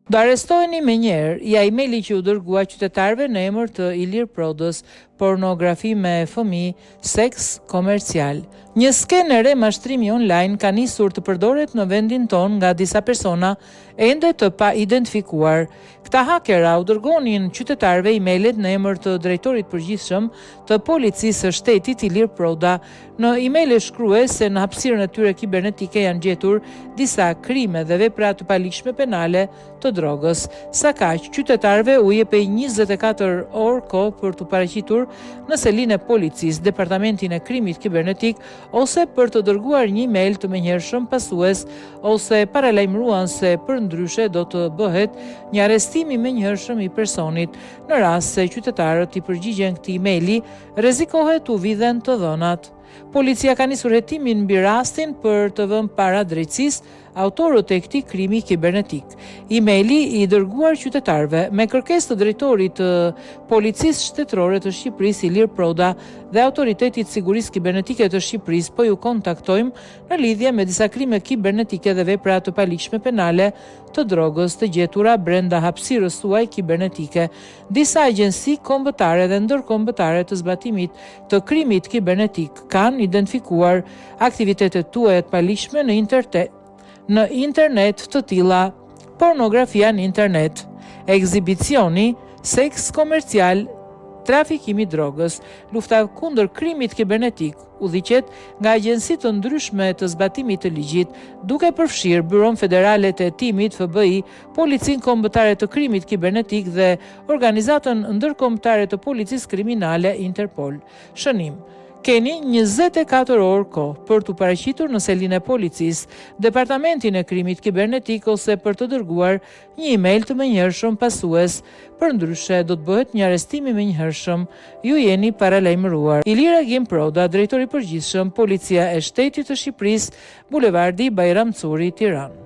Do arrestoheni menjëherë ja emaili që u dërgua qytetarëve në emër të Ilir Prodës, pornografi me fëmijë, seks komercial. Një skenë e re mashtrimi online ka nisur të përdoret në vendin ton nga disa persona ende të pa identifikuar. Këta hakera u dërgonin qytetarëve emailet në emër të drejtorit përgjithshëm të policisë së shtetit Ilir Proda. Në email shkruaj se në hapësirën e tyre kibernetike janë gjetur disa krime dhe vepra të paligjshme penale të drogës. Sa kaq, qytetarëve u jepej 24 orë kohë për të paraqitur në selinë e policisë, departamentin e krimit kibernetik ose për të dërguar një email të menjëhershëm pasues ose paralajmëruan se përndryshe do të bëhet një arrestim i menjëhershëm i personit. Në rast se qytetarët i përgjigjen këtij emaili, rrezikohet u vidhen të dhënat. Policia ka nisur hetimin mbi rastin për të vënë para drejtësisë autorët e këtij krimi kibernetik. Emaili i dërguar qytetarëve me kërkesë të drejtorit të Policisë Shtetërore të Shqipërisë Ilir Proda dhe Autoritetit Sigurisë Kibernetike të Shqipërisë po ju kontaktojmë në lidhje me disa krime kibernetike dhe vepra të paligjshme penale të drogës të gjetura brenda hapësirës tuaj kibernetike. Disa agjenci kombëtare dhe ndërkombëtare të zbatimit të krimit kibernetik kanë identifikuar aktivitetet tuaja të paligjshme në internet të tilla: pornografia në internet, ekzibicioni, seks komercial, trafikimi drogës, lufta kundër krimit kibernetik, udhëheqet nga agjenci të ndryshme të zbatimit të ligjit, duke përfshirë Byron Federale të Hetimit FBI, Policinë Kombëtare të Krimit Kibernetik dhe Organizatën Ndërkombëtare të Policisë Kriminale Interpol. Shënim: keni 24 orë kohë për të paraqitur në selinë e policisë, departamentin e krimit kibernetik ose për të dërguar një email të menjëhershëm pasues. Përndryshe do të bëhet një arrestim i menjëhershëm. Ju jeni paralajmëruar. Ilir Agim Proda, drejtori përgjithshëm, Policia e Shtetit të Shqipërisë, Bulevardi Bajram Curi, Tiranë.